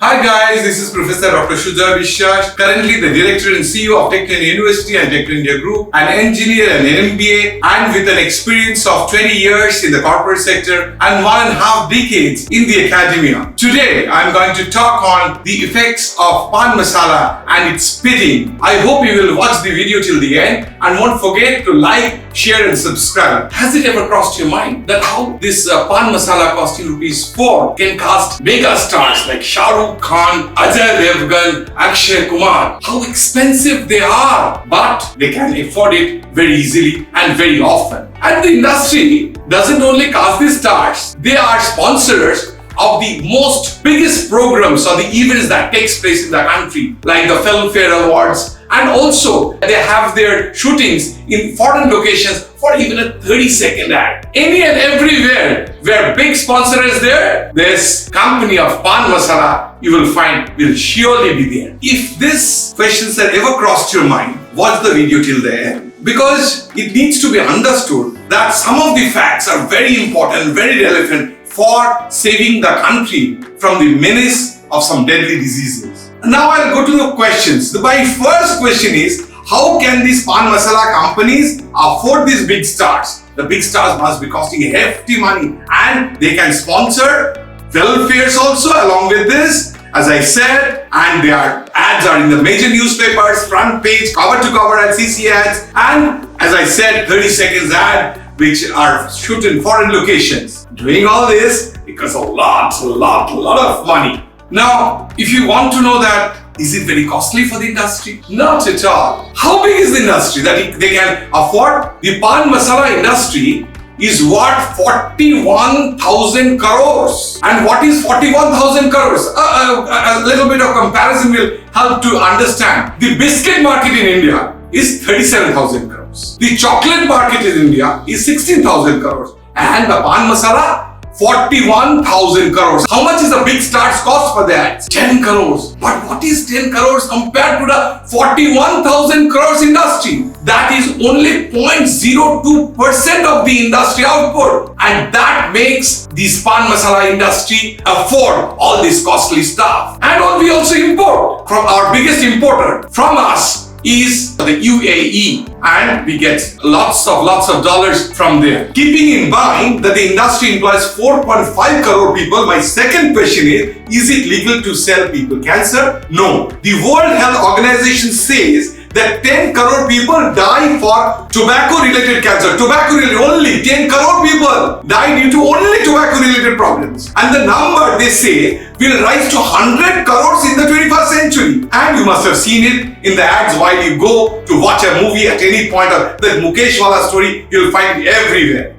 Hi guys, this is Professor Dr. Sujoy Biswas, currently the Director and CEO of Tech University and Tech India Group, an engineer and an MBA, and with an experience of 20 years in the corporate sector and 1.5 decades in the academia. Today, I'm going to talk on the effects of Pan Masala and its spitting. I hope you will watch the video till the end and won't forget to like, share and subscribe. Has it ever crossed your mind that how this Pan Masala costing ₹4 can cast mega stars like Shah Rukh Khan, Ajay Devgan, Akshay Kumar, how expensive they are, but they can afford it very easily and very often. And the industry doesn't only cast the stars, they are sponsors of the most biggest programs or the events that takes place in the country, like the Filmfare Awards, and also they have their shootings in foreign locations for even a 30-second ad. Any and everywhere where big sponsor is there, this company of Pan Masala you will find will surely be there. If these questions have ever crossed your mind, watch the video till the end, because it needs to be understood that some of the facts are very important, very relevant for saving the country from the menace of some deadly diseases. Now I'll go to the questions. My first question is, how can these Pan Masala companies afford these big stars? The big stars must be costing hefty money and they can sponsor film fairs also along with this, as I said, and their ads are in the major newspapers, front page, cover to cover at CC ads, and as I said, 30 seconds ad which are shot in foreign locations. Doing all this because a lot of money. Now, if you want to know that, is it very costly for the industry? Not at all. How big is the industry that they can afford? The Pan Masala industry is worth 41,000 crores. And what is 41,000 crores? A little bit of comparison will help to understand. The biscuit market in India is 37,000 crores. The chocolate market in India is 16,000 crores. And the Pan Masala, 41,000 crores. How much is the big stars cost for that? 10 crores. But what is 10 crores compared to the 41,000 crores industry? That is only 0.02% of the industry output. And that makes the Pan Masala industry afford all this costly stuff. And we also import from our biggest importer from us is the UAE, and we get lots of dollars from there. Keeping in mind that the industry employs 4.5 crore people, my second question is it legal to sell people cancer? No. The World Health Organization says that 10 crore people die for tobacco-related cancer. Tobacco-related, only 10 crore people die due to only tobacco-related problems. And the number, they say, will rise to 100 crores in the 21st century. And you must have seen it in the ads while you go to watch a movie at any point, or the Mukesh Wala story, you'll find it everywhere.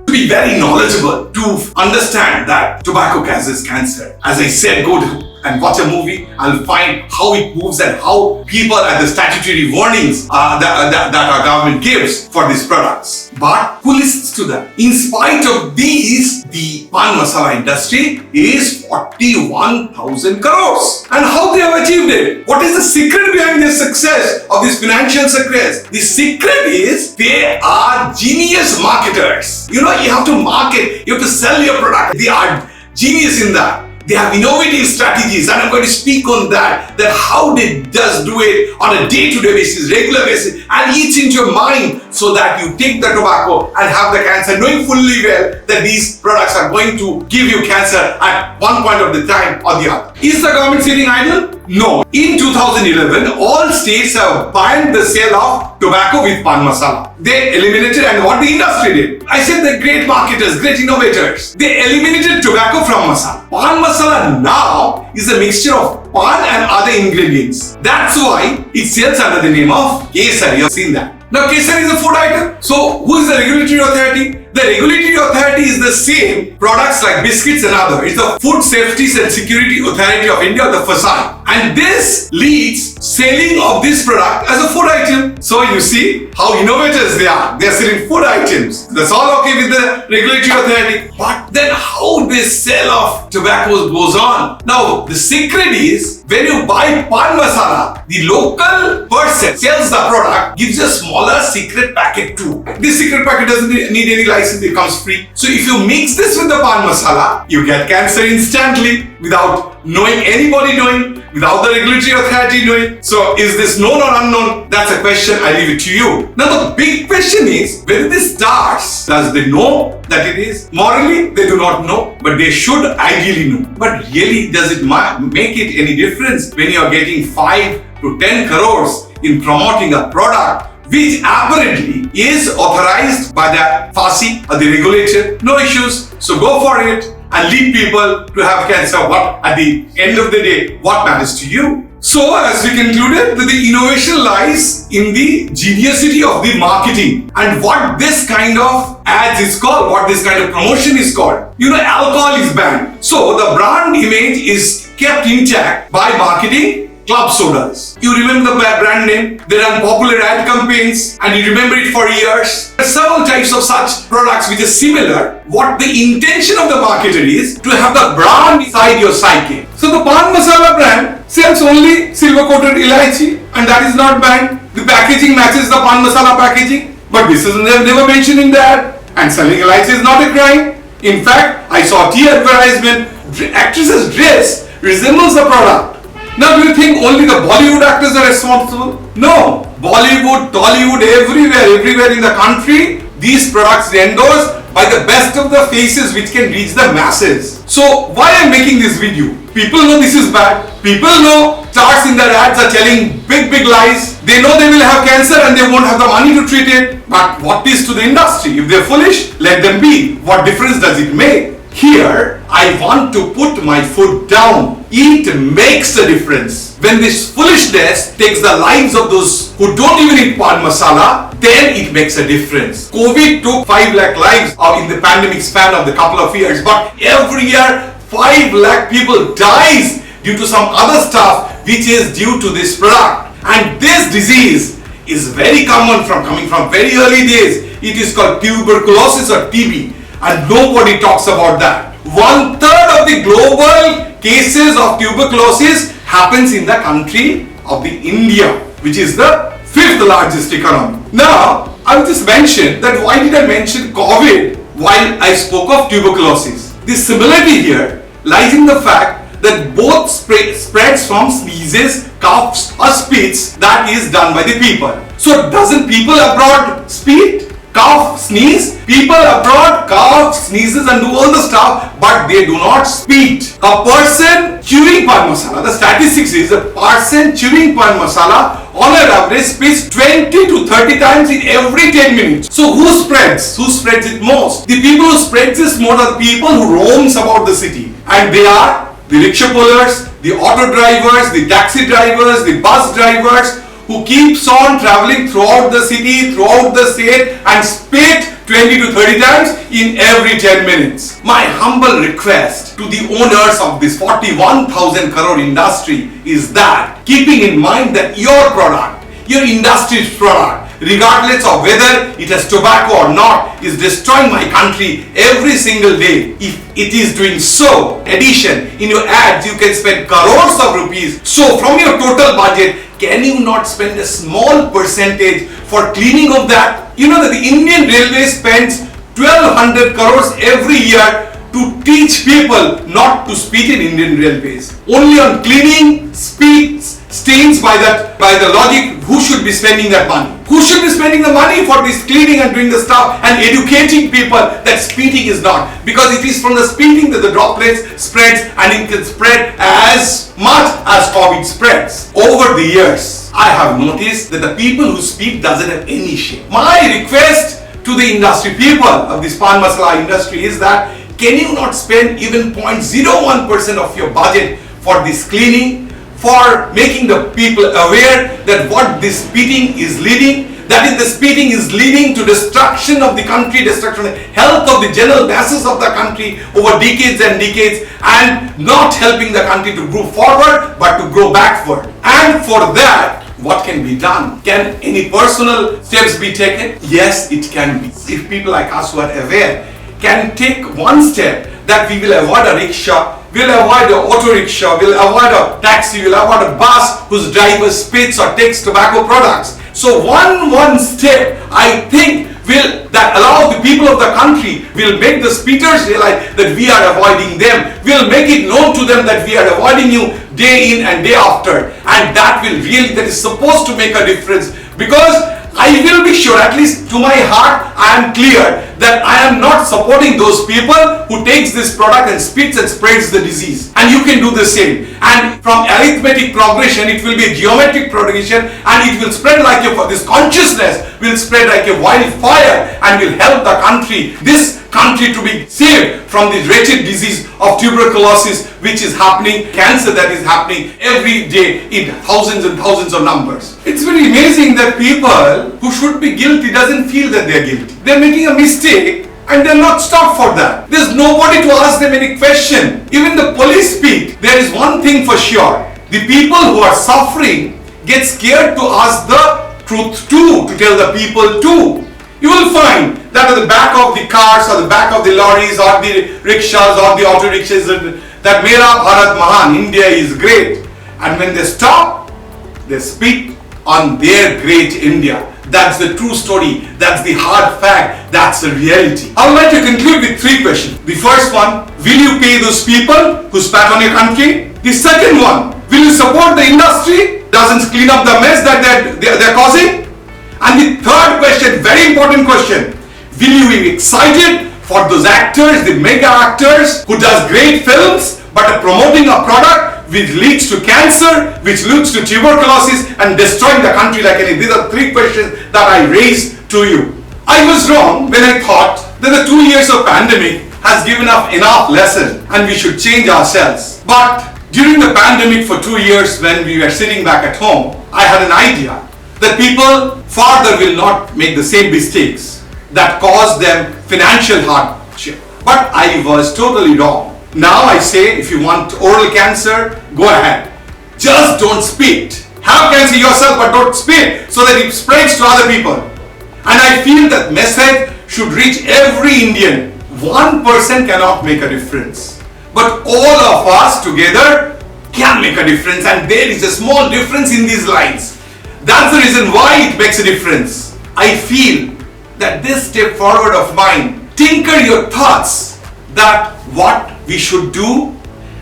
To be very knowledgeable, to understand that tobacco causes cancer. As I said, go to and watch a movie, I'll find how it moves and how people at the statutory warnings that our government gives for these products. But who listens to them? In spite of these, the Pan Masala industry is 41,000 crores. And how they have achieved it? What is the secret behind their success, of this financial success? The secret is they are genius marketers. You have to market, you have to sell your product. They are genius in that. They have innovative strategies, and I'm going to speak on that how they just do it on a day-to-day basis, regular basis, and eats into your mind so that you take the tobacco and have the cancer, knowing fully well that these products are going to give you cancer at one point of the time or the other. Is the government sitting idle? No. In 2011, all states have banned the sale of tobacco with Pan Masala. They eliminated, and what the industry did, I said they're great marketers, great innovators. They eliminated tobacco from masala. Pan Masala now is a mixture of pan and other ingredients. That's why it sells under the name of Kesar. You've seen that. Now, Kesar is a food item. So, who is the regulatory authority? The regulatory authority is the same products like biscuits and other. It's the Food Safety and Security Authority of India, the FSI. And this leads selling of this product as a food item. So you see how innovators they are. They are selling food items. That's all okay with the regulatory authority. But then how this sale of tobacco goes on? Now, the secret is when you buy Pan Masala, the local person sells the product, gives a smaller secret packet too. This secret packet doesn't need any license rest it comes free. So if you mix this with the Pan Masala, you get cancer instantly without knowing anybody knowing, without the regulatory authority knowing. So is this known or unknown? That's a question, I leave it to you. Now the big question is, whether this starts, does they know that it is? Morally, they do not know, but they should ideally know. But really, does it make it any difference when you are getting 5 to 10 crores in promoting a product which apparently is authorized by the FASI or the regulator? No issues. So go for it and lead people to have cancer. What at the end of the day, what matters to you? So as we concluded, that the innovation lies in the geniusity of the marketing and what this kind of ads is called, what this kind of promotion is called. Alcohol is banned. So the brand image is kept intact by marketing club sodas. You remember the brand name, they run popular ad campaigns and you remember it for years. There are several types of such products which are similar. What the intention of the marketer is to have the brand inside your psyche. So the Pan Masala brand sells only silver coated elaichi and that is not banned. The packaging matches the Pan Masala packaging, but this is never mentioned in the ad. And selling elaichi is not a crime. In fact, I saw tea advertisement, actress's dress resembles the product. Now do you think only the Bollywood actors are responsible? No. Bollywood, Tollywood, everywhere in the country, these products are endorsed by the best of the faces which can reach the masses. So why I'm making this video? People know this is bad. People know stars in their ads are telling big lies. They know they will have cancer and they won't have the money to treat it. But what is to the industry? If they're foolish, let them be. What difference does it make? Here, I want to put my foot down. It makes a difference. When this foolishness takes the lives of those who don't even eat Pan Masala, then it makes a difference. COVID took 5 lakh lives in the pandemic span of the couple of years, but every year 5 lakh people dies due to some other stuff which is due to this product. And this disease is very common coming from very early days. It is called tuberculosis or TB. And nobody talks about that. 1/3 of the global cases of tuberculosis happens in the country of the India, which is the 5th largest economy. Now, I will just mention that why did I mention COVID while I spoke of tuberculosis? The similarity here lies in the fact that both spreads from sneezes, coughs or spits that is done by the people. So doesn't people abroad spit? Cough, sneeze, people abroad cough, sneezes and do all the stuff, but they do not spit. A person chewing Pan Masala, the statistics is a person chewing Pan Masala on an average spits 20 to 30 times in every 10 minutes. So who spreads? Who spreads it most? The people who spreads this more are the people who roams about the city. And they are the rickshaw pullers, the auto drivers, the taxi drivers, the bus drivers, who keeps on traveling throughout the city, throughout the state and spit 20 to 30 times in every 10 minutes. My humble request to the owners of this 41,000 crore industry is that, keeping in mind that your product, your industry's product, regardless of whether it has tobacco or not, is destroying my country every single day. If it is doing so, addition, in your ads you can spend crores of rupees. So from your total budget, can you not spend a small percentage for cleaning of that? You know that the Indian Railway spends 1,200 crores every year to teach people not to spit in Indian Railways. Only on cleaning, spits, stains by the logic, who should be spending that money? Who should be spending the money for this cleaning and doing the stuff and educating people that spitting is not? Because it is from the spitting that the droplets spreads and it can spread as much as COVID spreads. Over the years, I have noticed that the people who spit doesn't have any shame. My request to the industry people of this Pan Masala industry is that, can you not spend even 0.01% of your budget for this cleaning, for making the people aware that what this spitting is leading, that is, the spitting is leading to destruction of the country, destruction of the health of the general masses of the country over decades and decades, and not helping the country to grow forward but to grow backward. And for that, what can be done? Can any personal steps be taken? Yes, it can be. If people like us who are aware can take one step, that we will avoid a rickshaw, we'll avoid an auto rickshaw, we'll avoid a taxi, we'll avoid a bus whose driver spits or takes tobacco products. So one step, I think will that allow the people of the country, will make the speakers realize that we are avoiding them, will make it known to them that we are avoiding you day in and day after, and that is supposed to make a difference, because I will be sure, at least to my heart, I am clear that I am not supporting those people who takes this product and spits and spreads the disease. And you can do the same. And from arithmetic progression, it will be a geometric progression, and it will spread like this consciousness will spread like a wildfire and will help the country, this country, to be saved from the wretched disease of tuberculosis, which is happening, cancer that is happening every day in thousands and thousands of numbers. It's very amazing that people who should be guilty doesn't feel that they're guilty. They're making a mistake and they're not stopped for that. There's nobody to ask them any question. Even the police speak. There is one thing for sure. The people who are suffering get scared to ask the truth too, to tell the people too. You will find that at the back of the cars or the back of the lorries or the rickshaws or the auto rickshaws, that Mera Bharat Mahan, India is great. And when they stop, they speak on their great India. That's the true story. That's the hard fact. That's the reality. I would like to conclude with 3 questions. The first one, will you pay those people who spat on your country? The second one, will you support the industry doesn't clean up the mess that they're causing? And the third question, very important question, will you be excited for those actors, the mega actors who does great films but are promoting a product which leads to cancer, which leads to tuberculosis and destroying the country like any? These are 3 questions that I raised to you. I was wrong when I thought that the 2 years of pandemic has given us enough lesson and we should change ourselves. But during the pandemic for 2 years, when we were sitting back at home, I had an idea that people further will not make the same mistakes that caused them financial hardship. But I was totally wrong. Now I say, if you want oral cancer, go ahead. Just don't spit. Have cancer yourself, but don't spit so that it spreads to other people. And I feel that message should reach every Indian. One person cannot make a difference, but all of us together can make a difference, and there is a small difference in these lines. That's the reason why it makes a difference. I feel that this step forward of mine, tinker your thoughts that what we should do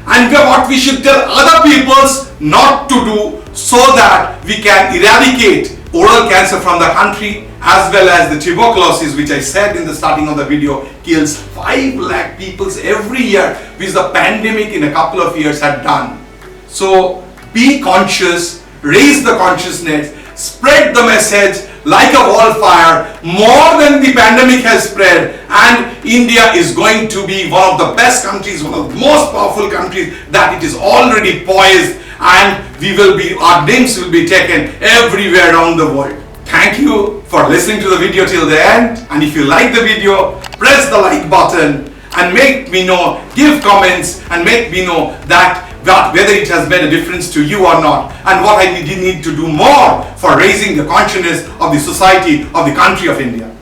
and what we should tell other peoples not to do, so that we can eradicate oral cancer from the country, as well as the tuberculosis, which I said in the starting of the video kills 5 lakh people every year, which the pandemic in a couple of years had done. So be conscious, raise the consciousness, spread the message like a wildfire, more than the pandemic has spread, and India is going to be one of the best countries, one of the most powerful countries, that it is already poised, and our names will be taken everywhere around the world. Thank you for listening to the video till the end, and if you like the video, press the like button and make me know, give comments and make me know that whether it has made a difference to you or not, and what I need to do more for raising the consciousness of the society of the country of India.